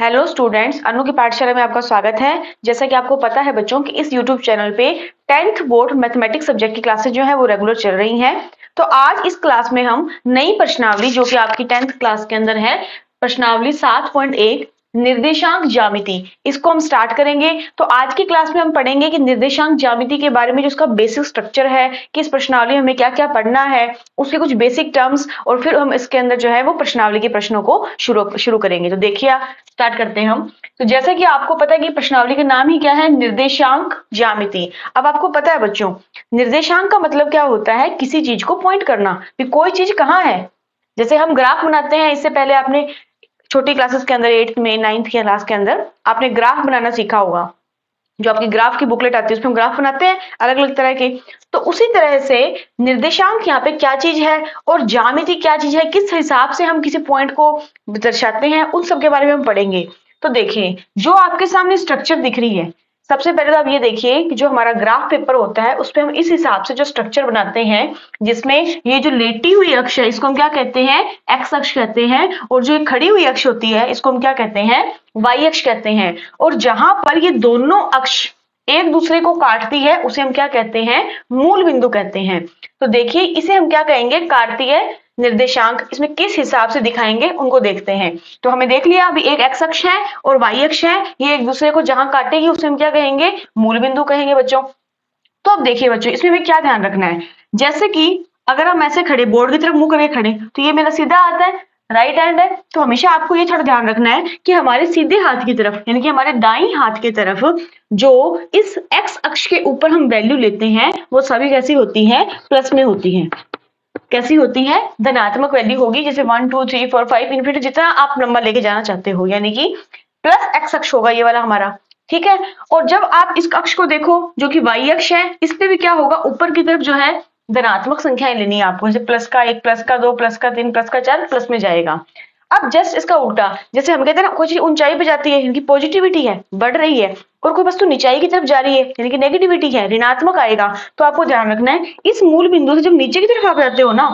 Hello students, अनु की पाठशाला में आपका स्वागत है। जैसा कि आपको पता है बच्चों कि इस यूट्यूब चैनल पे 10th बोर्ड मैथमेटिक्स सब्जेक्ट की क्लासेज जो है वो रेगुलर चल रही हैं। तो आज इस क्लास में हम नई प्रश्नावली जो कि आपकी 10th क्लास के अंदर है, प्रश्नावली 7.1 निर्देशांक ज्यामिति, इसको हम स्टार्ट करेंगे। तो आज की क्लास में हम पढ़ेंगे कि निर्देशांक ज्यामिति के बारे में जो उसका बेसिक स्ट्रक्चर है कि इस प्रश्नावली में हमें क्या क्या पढ़ना है, उसके कुछ बेसिक टर्म्स, और फिर हम इसके अंदर जो है वो प्रश्नावली के प्रश्नों को शुरू करेंगे। तो देखिए, स्टार्ट करते हैं हम। तो जैसा कि आपको पता है कि प्रश्नावली का नाम ही क्या है, निर्देशांक ज्यामिति। अब आपको पता है बच्चों, निर्देशांक का मतलब क्या होता है, किसी चीज को पॉइंट करना कि कोई चीज कहाँ है। जैसे हम ग्राफ बनाते हैं, इससे पहले आपने छोटी क्लासेस के अंदर 8th में 9th की क्लास के अंदर आपने ग्राफ बनाना सीखा होगा। जो आपकी ग्राफ की बुकलेट आती है उसमें हम ग्राफ बनाते हैं अलग अलग तरह के। तो उसी तरह से निर्देशांक यहाँ पे क्या चीज है और ज्यामिति क्या चीज है, किस हिसाब से हम किसी पॉइंट को दर्शाते हैं, उन सब के बारे में हम पढ़ेंगे। तो देखिए, जो आपके सामने स्ट्रक्चर दिख रही है, सबसे पहले तो आप ये देखिए कि जो हमारा ग्राफ पेपर होता है उस पे हम इस हिसाब से जो स्ट्रक्चर बनाते हैं, जिसमें ये जो लेटी हुई अक्ष है इसको हम क्या कहते हैं, एक्स अक्ष कहते हैं, और जो खड़ी हुई अक्ष होती है इसको हम क्या कहते हैं, वाई अक्ष कहते हैं। और जहां पर ये दोनों अक्ष एक दूसरे को काटती है उसे हम क्या कहते हैं, मूल बिंदु कहते हैं। तो देखिए, इसे हम क्या कहेंगे, कार्तीय निर्देशांक। इसमें किस हिसाब से दिखाएंगे उनको देखते हैं। तो हमें देख लिया, अभी एक एक्स अक्ष है और वाई अक्ष है, ये एक दूसरे को जहां काटेगी उसे हम क्या कहेंगे, मूल बिंदु कहेंगे बच्चों। तो अब देखिए बच्चों, इसमें हमें क्या ध्यान रखना है, जैसे कि अगर हम ऐसे खड़े बोर्ड की तरफ मुंह करके खड़े, तो ये मेरा सीधा हाथ है, राइट हैंड है। तो हमेशा आपको ये थोड़ा ध्यान रखना है कि हमारे सीधे हाथ की तरफ, यानी कि हमारे दाईं हाथ की तरफ जो इस एक्स अक्ष के ऊपर हम वैल्यू लेते हैं वो सभी कैसी होती है, प्लस में होती है। कैसी होती है, धनात्मक वैल्यू होगी। जैसे 1 2 3 4 5 इन्फिनिटी जितना आप नंबर लेके जाना चाहते हो, यानी कि प्लस एक्स अक्ष होगा ये वाला हमारा, ठीक है। और जब आप इस अक्ष को देखो जो कि वाई अक्ष है, इस पे भी क्या होगा, ऊपर की तरफ जो है धनात्मक संख्याएं लेनी है आपको। जैसे प्लस का 1, प्लस का 2, प्लस का 3, प्लस का 4 प्लस में जाएगा। अब जस्ट इसका उल्टा, जैसे हम कहते हैं ना, कोई चीज ऊंचाई पे जाती है यानी कि पॉजिटिविटी है, बढ़ रही है, और कोई वस्तु निचाई की तरफ जा रही है यानी कि नेगेटिविटी है, ऋणात्मक आएगा। तो आपको ध्यान रखना है, इस मूल बिंदु से जब नीचे की तरफ आप जाते हो ना,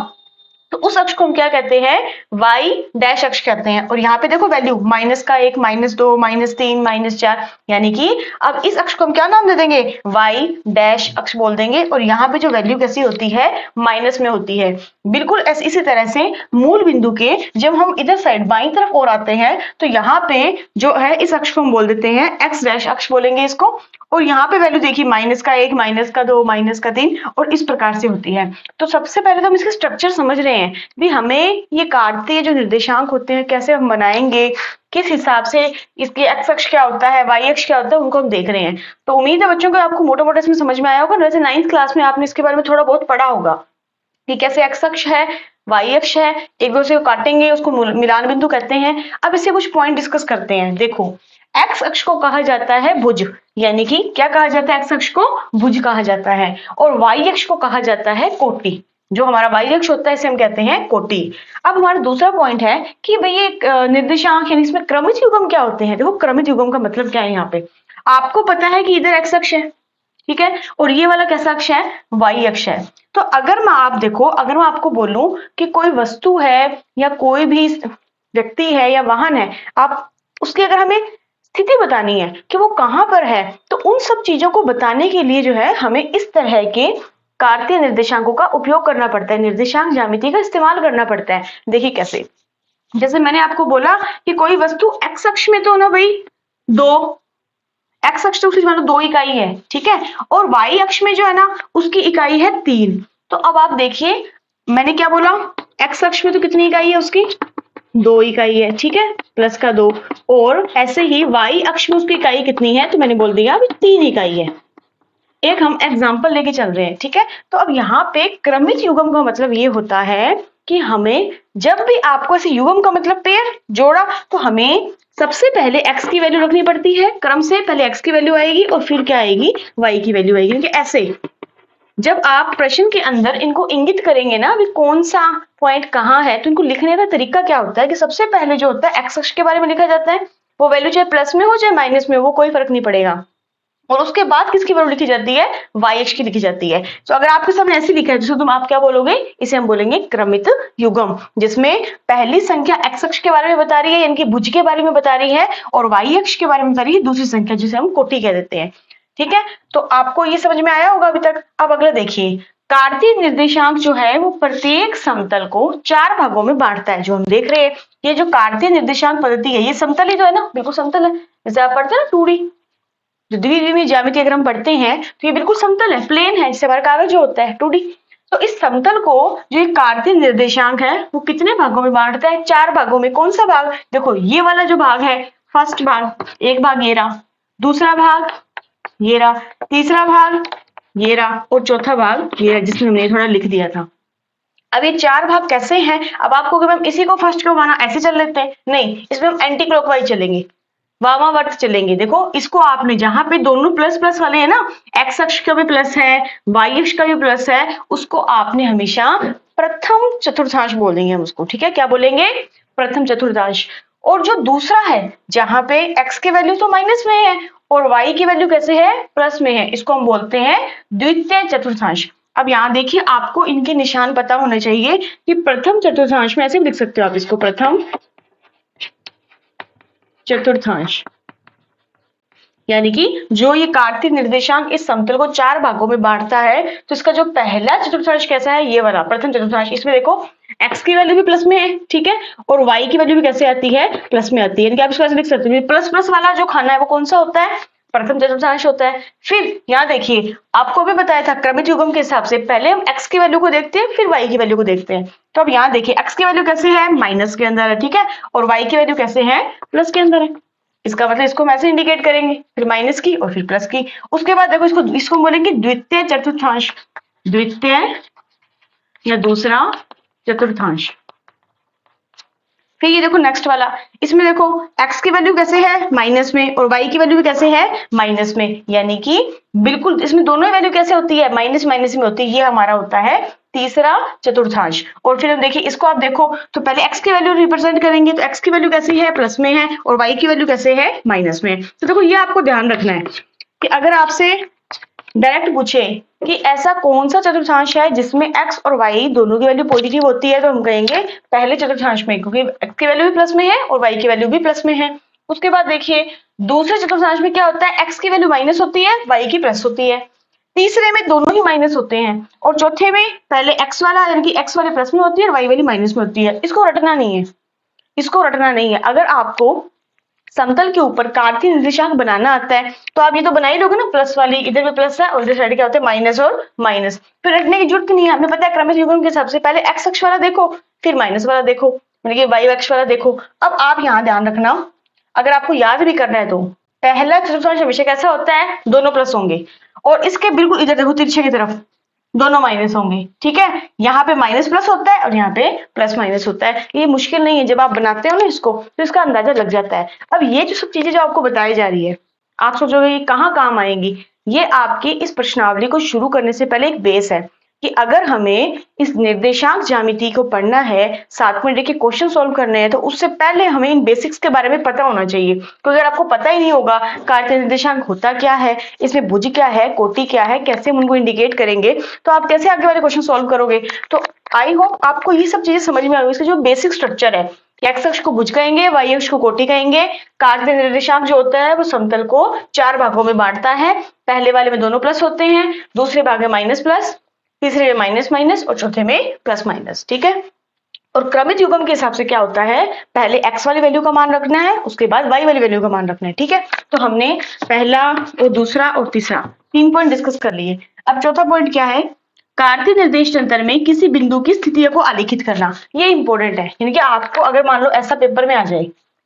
तो उस अक्ष को हम क्या कहते हैं, वाई डैश अक्ष कहते हैं। और यहाँ पे देखो वैल्यू माइनस का 1, -2, -3, -4, यानी कि अब इस अक्ष को हम क्या नाम दे देंगे, वाई डैश अक्ष बोल देंगे। और यहाँ पे जो वैल्यू कैसी होती है, माइनस में होती है। बिल्कुल इसी तरह से मूल बिंदु के जब हम इधर साइड बाईं तरफ और आते हैं, तो यहाँ पे जो है इस अक्ष को हम बोल देते हैं एक्स डैश अक्ष बोलेंगे इसको। और यहाँ पे वैल्यू देखिए माइनस का 1, माइनस का 2, माइनस का 3, और इस प्रकार से होती है। तो सबसे पहले तो हम इसके स्ट्रक्चर समझ रहे हैं भी, हमें ये काटते जो निर्देशांक होते हैं कैसे हम बनाएंगे, किस हिसाब से इसके एक्स अक्ष क्या होता है, वाई अक्ष क्या होता है, उनको हम देख रहे हैं। तो उम्मीद है बच्चों को आपको मोटा मोटा इसमें समझ में आया होगा। वैसे 9th क्लास में आपने इसके बारे में थोड़ा बहुत पढ़ा होगा कि कैसे एक्स अक्ष है, वाई अक्ष है, एक दूसरे को काटेंगे उसको मिलान बिंदु कहते हैं। अब इससे कुछ पॉइंट डिस्कस करते हैं। देखो, एक्स अक्ष को कहा जाता है भुज, यानी कि क्या कहा जाता है, एक्स अक्ष को भुज कहा जाता है। और वाई अक्ष को कहा जाता है कोटि। जो हमारा वाई अक्ष होता है इसे हम कहते हैं कोटि। अब हमारा दूसरा पॉइंट है कि भाई ये निर्देशांक यानी इसमें क्रमित युग्म क्या होते हैं। देखो, क्रमित युग्म का मतलब क्या है, यहाँ पे आपको पता है कि इधर एक्स अक्ष है, ठीक है, और ये वाला कैसा अक्ष है, वाई अक्ष है। तो अगर मैं आप देखो, अगर मैं आपको बोलूं कि कोई वस्तु है या कोई भी व्यक्ति है या वाहन है, आप उसकी अगर हमें स्थिति बतानी है कि वो कहां पर है, तो उन सब चीजों को बताने के लिए जो है हमें इस तरह के कार्तीय निर्देशांकों का उपयोग करना पड़ता है, निर्देशांक ज्यामिति का इस्तेमाल करना पड़ता है। देखिए कैसे, जैसे मैंने आपको बोला कि कोई वस्तु एक्स अक्ष में तो ना भाई 2, एक्स अक्ष तो उसकी मतलब 2 इकाई है, ठीक है, और वाई अक्ष में जो है ना उसकी इकाई है 3। तो अब आप देखिए, मैंने क्या बोला, एक्स अक्ष में तो कितनी इकाई है उसकी, 2 इकाई है, ठीक है, प्लस का 2। और ऐसे ही वाई अक्ष में उसकी इकाई कितनी है, तो मैंने बोल दिया अभी 3 इकाई है। एक हम एग्जाम्पल लेके चल रहे हैं, ठीक है। तो अब यहाँ पे क्रमित युग्म का मतलब ये होता है कि हमें जब भी आपको ऐसे युग्म का मतलब पेयर जोड़ा, तो हमें सबसे पहले x की वैल्यू रखनी पड़ती है, क्रम से पहले x की वैल्यू आएगी और फिर क्या आएगी, y की वैल्यू आएगी। क्योंकि ऐसे जब आप प्रश्न के अंदर इनको इंगित करेंगे ना, अभी कौन सा पॉइंट कहाँ है, तो इनको लिखने का तरीका क्या होता है कि सबसे पहले जो होता है एक्स अक्ष के बारे में लिखा जाता है, वो वैल्यू चाहे प्लस में हो चाहे माइनस में हो, वो कोई फर्क नहीं पड़ेगा। और उसके बाद किसकी वैल्यू लिखी जाती है, वाई अक्ष की लिखी जाती है। तो अगर आपके सामने ऐसे लिखा है तो तुम आप क्या बोलोगे, इसे हम बोलेंगे क्रमित युग्म, जिसमें पहली संख्या एक्स अक्ष के बारे में बता रही है यानी कि भुज के बारे में बता रही है, और वाई अक्ष के बारे में बता रही है दूसरी संख्या जिसे हम कोटि कह देते हैं। ठीक है, तो आपको ये समझ में आया होगा अभी तक। अब अगला देखिए, कार्तीय निर्देशांक जो है वो प्रत्येक समतल को 4 भागों में बांटता है। जो हम देख रहे हैं ये जो कार्तीय निर्देशांक पद्धति है, ये समतल ही तो है ना, बिल्कुल समतल है। जैसे आप पढ़ते हैं ना 2D जो द्विविमीय ज्यामिति अगर हम पढ़ते हैं तो ये बिल्कुल समतल है, प्लेन है, जैसे हमारा कागज जो होता है 2D। तो इस समतल को जो ये कार्तीय निर्देशांक है वो कितने भागों में बांटता है, 4 भागों में। कौन सा भाग, देखो ये वाला जो भाग है, फर्स्ट भाग, एक भाग ये रहा, दूसरा भाग ये रहा, तीसरा भाग ये रहा, और चौथा भाग ये रहा जिसमें हमने थोड़ा लिख दिया था। अब ये 4 भाग कैसे हैं, अब आपको कि मैम इसी को फर्स्ट क्यों माना, ऐसे चल लेते हैं, नहीं, इसमें हम एंटी क्लॉकवाइज चलेंगे, वामावर्त चलेंगे। देखो इसको आपने जहां पे दोनों प्लस प्लस वाले हैं ना, एक्स अक्ष का भी प्लस है, वाई अक्ष का भी प्लस है, उसको आपने हमेशा प्रथम चतुर्थांश बोल देंगे हम उसको। ठीक है, क्या बोलेंगे, प्रथम चतुर्थांश। और जो दूसरा है जहां पे एक्स की वैल्यू तो माइनस में है और वाई की वैल्यू कैसे है, प्लस में है, इसको हम बोलते हैं द्वितीय चतुर्थांश। अब यहाँ देखिए आपको इनके निशान पता होने चाहिए कि प्रथम चतुर्थांश में ऐसे भी लिख सकते हो आप इसको, प्रथम चतुर्थांश, यानी कि जो ये कार्तीय निर्देशांक इस समतल को 4 भागों में बांटता है, तो इसका जो पहला चतुर्थांश कैसा है, ये वाला प्रथम चतुर्थांश। इसमें देखो x की वैल्यू भी प्लस में है, ठीक है, और y की वैल्यू भी कैसे आती है, प्लस में आती है, यानी कि आप इसको ऐसे लिख सकते हो, प्लस प्लस वाला जो खाना है वो कौन सा होता है, प्रथम चतुर्थांश होता है। फिर यहाँ देखिए आपको भी बताया था क्रमित युग्म के हिसाब से पहले हम x की वैल्यू को देखते हैं फिर y की वैल्यू को देखते हैं। तो अब यहाँ देखिए x की वैल्यू कैसे है, माइनस के अंदर है, ठीक है, और y की वैल्यू कैसे है, प्लस के अंदर है। इसका मतलब इसको हम ऐसे इंडिकेट करेंगे, फिर माइनस की और फिर प्लस की। उसके बाद देखो इसको बोलेंगे द्वितीय चतुर्थांश, द्वितीय या दूसरा चतुर्थांश। फिर ये देखो नेक्स्ट वाला, इसमें देखो x की वैल्यू कैसे है, माइनस में, और y की वैल्यू भी कैसे है, माइनस में, यानी कि बिल्कुल इसमें दोनों वैल्यू कैसे होती है, माइनस माइनस में होती है। ये हमारा होता है तीसरा चतुर्थांश। और फिर हम देखिए इसको आप देखो तो पहले x की वैल्यू रिप्रेजेंट करेंगे, तो x की वैल्यू कैसी है, प्लस में है, और y की वैल्यू कैसे है, माइनस में। तो देखो ये आपको ध्यान रखना है कि अगर आपसे डायरेक्ट पूछे कि ऐसा कौन सा चतुर्थांश है जिसमें x और y दोनों की वैल्यू पॉजिटिव होती है, तो हम कहेंगे पहले चतुर्थांश में, क्योंकि x की वैल्यू भी प्लस में है और y की वैल्यू भी प्लस में है। उसके बाद देखिए दूसरे चतुर्थांश में क्या होता है, x की वैल्यू माइनस होती है, y की प्लस होती है। तीसरे में दोनों ही माइनस होते हैं, और चौथे में पहले x वाला यानी कि x वाले प्लस में होती है और y वाली माइनस में होती है। इसको रटना नहीं है, इसको रटना नहीं है। अगर आपको समतल के ऊपर कार्तीय निर्देशांक बनाना आता है तो आप ये तो बना ही लोगे ना, प्लस वाली, इधर भी प्लस है और इधर साइड क्या होता है, माइनस और माइनस। फिर रटने की जरूरत नहीं है, हमें पता है क्रमित युग्म के हिसाब से पहले x अक्ष वाला देखो फिर माइनस वाला देखो, यानी कि y अक्ष वाला देखो। अब आप यहाँ ध्यान रखना, अगर आपको याद भी करना है तो पहला चतुर्थांश हमेशा कैसा होता है, दोनों प्लस होंगे, और इसके बिल्कुल इधर देखो तिरछे की तरफ दोनों माइनस होंगे, ठीक है, यहाँ पे माइनस प्लस होता है और यहाँ पे प्लस माइनस होता है। ये मुश्किल नहीं है, जब आप बनाते हो ना इसको तो इसका अंदाजा लग जाता है। अब ये जो सब चीजें जो आपको बताई जा रही है, आप सोचोगे ये कहाँ काम आएंगी, ये आपकी इस प्रश्नावली को शुरू करने से पहले एक बेस है कि अगर हमें इस निर्देशांक ज्यामिति को पढ़ना है, 7 मिनट के क्वेश्चन सॉल्व करने हैं, तो उससे पहले हमें इन बेसिक्स के बारे में पता होना चाहिए। तो अगर आपको पता ही नहीं होगा कार्तीय निर्देशांक होता क्या है, इसमें भुज क्या है, कोटि क्या है, कैसे हम उनको इंडिकेट करेंगे, तो आप कैसे आगे वाले क्वेश्चन सॉल्व करोगे। तो आई होप आपको ये सब चीजें समझ में आ गई। इसका जो बेसिक स्ट्रक्चर है, एक्स अक्ष को भुज कहेंगे, वाई अक्ष को कोटि कहेंगे, कार्तीय निर्देशांक जो होता है वो समतल को 4 भागों में बांटता है। पहले वाले में दोनों प्लस होते हैं, दूसरे भाग में माइनस प्लस, तीसरे में माइनस माइनस और चौथे में प्लस माइनस, ठीक है। और क्रमित युग्म के हिसाब से क्या होता है, पहले x वाली वैल्यू का मान रखना है, उसके बाद y वाली वैल्यू का मान रखना है, ठीक है। तो हमने पहला और दूसरा और तीसरा 3 पॉइंट डिस्कस कर लिए। अब चौथा पॉइंट क्या है, कार्तीय निर्देश तंत्र में किसी बिंदु की स्थिति को आलेखित करना। ये इंपॉर्टेंट है, यानी कि आपको अगर मान लो ऐसा पेपर में आ जाए,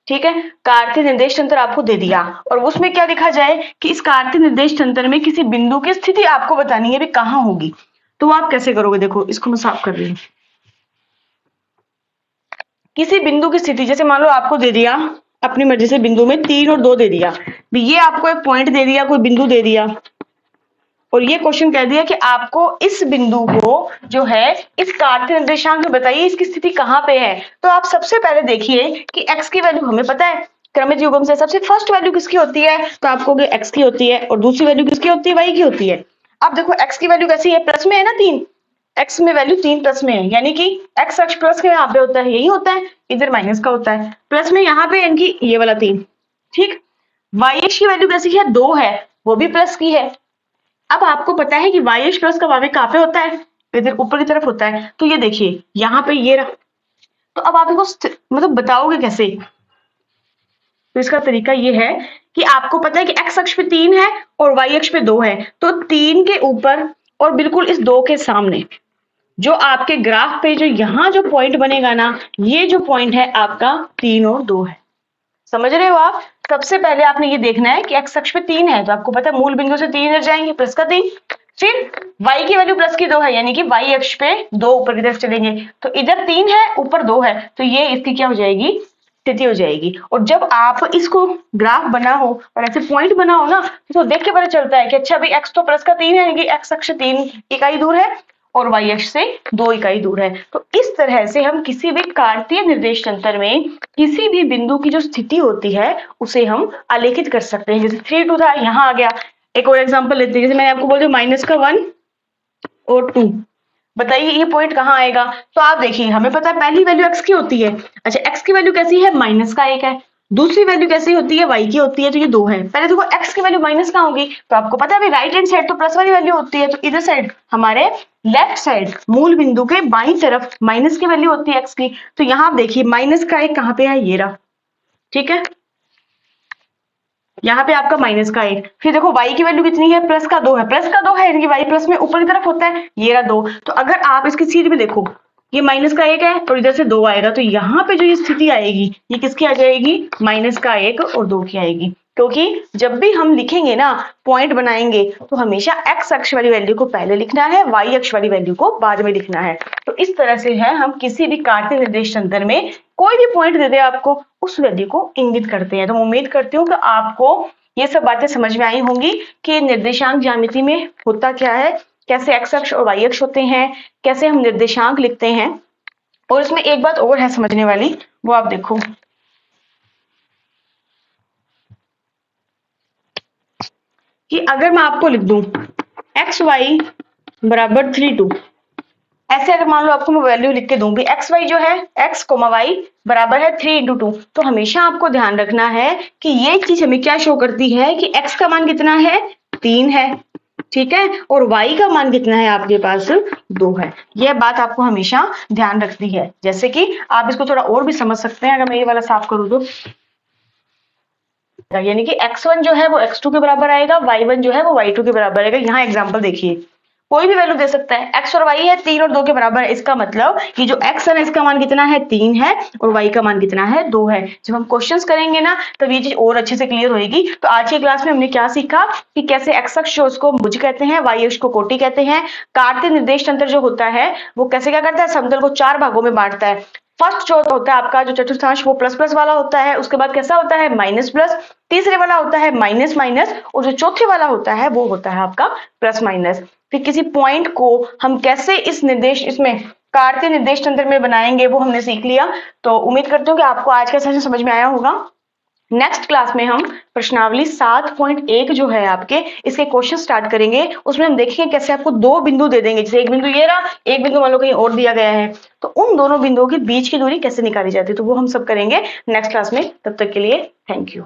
ठीक है, कार्तीय निर्देश तंत्र आपको दे दिया और उसमें क्या लिखा जाए कि इस कार्तीय निर्देश तंत्र में किसी बिंदु की स्थिति आपको बतानी है भी कहाँ होगी, तो आप कैसे करोगे। देखो इसको मैं साफ कर रही हूँ। किसी बिंदु की स्थिति, जैसे मान लो आपको दे दिया अपनी मर्जी से बिंदु में 3 और 2 दे दिया, ये आपको एक पॉइंट दे दिया, कोई बिंदु दे दिया, और ये क्वेश्चन कह दिया कि आपको इस बिंदु को जो है इस कार्तीय निर्देशांक में बताइए इसकी स्थिति कहाँ पे है। तो आप सबसे पहले देखिए कि x की वैल्यू हमें पता है, क्रमित युग्म से सबसे फर्स्ट वैल्यू किसकी होती है, तो आपको x की होती है और दूसरी वैल्यू किसकी होती है, y की होती है। अब देखो x की वैल्यू कैसी है, प्लस में है ना 3, x में वैल्यू 3 प्लस में है, यानी कि x अक्ष प्लस के यहाँ पे होता है, यही होता है, इधर माइनस का होता है, प्लस में यहाँ पे यानी कि ये वाला 3, ठीक। y अक्ष की वैल्यू कैसी है, 2 है, वो भी प्लस की है। अब आपको पता है कि y अक्ष प्लस का भाव कहाँ पे होता है, इधर ऊपर की तरफ होता है, तो ये देखिए यहाँ पे ये रहा। तो अब आप इसको मतलब बताओगे कैसे, तो इसका तरीका ये है कि आपको पता है कि x अक्ष पे 3 है और y अक्ष पे 2 है, तो 3 के ऊपर और बिल्कुल इस 2 के सामने जो आपके ग्राफ पे जो यहाँ जो पॉइंट बनेगा ना, ये जो पॉइंट है आपका 3 और 2 है। समझ रहे हो आप? सबसे पहले आपने ये देखना है कि x अक्ष पे 3 है, तो आपको पता है मूल बिंदु से 3 इधर जाएंगे, प्लस का 3, फिर y की वैल्यू प्लस की 2 है, यानी कि y अक्ष पे 2 ऊपर की तरफ चलेंगे, तो इधर 3 है ऊपर 2 है, तो ये इसकी क्या हो जाएगी, स्थिति हो जाएगी। और जब आप इसको ग्राफ बनाओ और ऐसे पॉइंट बनाओ ना, तो देख के पता चलता है कि अच्छा भाई x तो प्लस का 3 है, यानी कि x अक्ष 3 इकाई दूर है और y अक्ष से 2 इकाई दूर है। तो इस तरह से हम किसी भी कार्तीय निर्देश तंत्र में किसी भी बिंदु की जो स्थिति होती है उसे हम आलेखित कर सकते हैं। जैसे 3 2 था, यहाँ आ गया। एक और एग्जांपल लेते हैं, जैसे मैंने आपको बोल दिया माइनस का 1 और 2, बताइए ये पॉइंट कहाँ आएगा। तो आप देखिए हमें पता है पहली वैल्यू x की होती है, अच्छा x की वैल्यू कैसी है, माइनस का 1 है, दूसरी वैल्यू कैसी होती है, y की होती है, तो ये 2 है। पहले देखो x की वैल्यू माइनस कहाँ होगी, तो आपको पता है राइट हैंड साइड तो प्लस वाली वैल्यू होती है, तो इधर साइड हमारे लेफ्ट साइड मूल बिंदु के बाईं तरफ माइनस की वैल्यू होती है x की। तो यहाँ आप देखिए माइनस का 1 कहाँ पे है, ये रहा, ठीक है, यहाँ पे आपका माइनस का 1। फिर देखो y की वैल्यू कितनी है, प्लस का 2 है, प्लस का 2 है यानी कि y प्लस में ऊपर की तरफ होता है, ये रहा 2। तो अगर आप इसकी सीध में देखो, ये माइनस का 1 है और इधर से 2 आएगा, तो यहाँ पे जो ये स्थिति आएगी ये किसकी आ जाएगी, माइनस का 1 और 2 की आएगी। क्योंकि जब भी हम लिखेंगे ना, पॉइंट बनाएंगे, तो हमेशा x अक्ष वाली वैल्यू को पहले लिखना है, y अक्ष वाली वैल्यू को बाद में लिखना है। तो इस तरह से है हम किसी भी कार्तीय निर्देश तंत्र में कोई भी पॉइंट दे दे आपको, उस वैल्यू को इंगित करते हैं। तो मैं उम्मीद करती हूँ कि आपको ये सब बातें समझ में आई होंगी कि निर्देशांक ज्यामिति में होता क्या है, कैसे x अक्ष और y अक्ष होते हैं, कैसे हम निर्देशांक लिखते हैं। और इसमें एक बात और है समझने वाली, वो आप देखो कि अगर मैं आपको लिख दूं एक्स वाई बराबर 3 2, ऐसे अगर मान लो आपको मैं वैल्यू लिख के दूं भी एक्स वाई जो है एक्स कोमा वाई बराबर है 3 × 2, तो हमेशा आपको ध्यान रखना है कि ये चीज हमें क्या शो करती है कि एक्स का मान कितना है, 3 है, ठीक है, और y का मान कितना है आपके पास, 2 है। यह बात आपको हमेशा ध्यान रखनी है। जैसे कि आप इसको थोड़ा और भी समझ सकते हैं, अगर मैं ये वाला साफ करूं तो यानी कि x1 जो है वो x2 के बराबर आएगा, y1 जो है वो y2 के बराबर आएगा। यहाँ एग्जांपल देखिए, कोई भी वैल्यू दे सकता है, x और y है 3 और 2 के बराबर है, इसका मतलब कि जो x है ना इसका मान कितना है, 3 है, और y का मान कितना है, 2 है। जब हम क्वेश्चंस करेंगे ना तब ये चीज और अच्छे से क्लियर होगी। तो आज की क्लास में हमने क्या सीखा कि कैसे x अक्ष को भुज कहते हैं, y अक्ष को कोटि कहते हैं। कार्तीय निर्देश तंत्र जो होता है वो कैसे क्या करता है, समतल को 4 भागों में बांटता है। फर्स्ट जो होता है आपका जो चतुर्थांश वो प्लस प्लस वाला होता है, उसके बाद कैसा होता है, माइनस प्लस, तीसरे वाला होता है माइनस माइनस, और जो चौथे वाला होता है वो होता है आपका प्लस माइनस। फिर किसी पॉइंट को हम कैसे इस निर्देश इसमें कार्तीय निर्देश तंत्र में बनाएंगे वो हमने सीख लिया। तो उम्मीद करती हूँ कि आपको आज का सेशन समझ में आया होगा। नेक्स्ट क्लास में हम प्रश्नावली 7.1 जो है आपके, इसके क्वेश्चन स्टार्ट करेंगे। उसमें हम देखेंगे कैसे आपको 2 बिंदु दे देंगे, जैसे एक बिंदु ये रहा, एक बिंदु मान लो कहीं और दिया गया है, तो उन दोनों बिंदुओं के बीच की दूरी कैसे निकाली जाती है, तो वो हम सब करेंगे नेक्स्ट क्लास में। तब तक के लिए थैंक यू।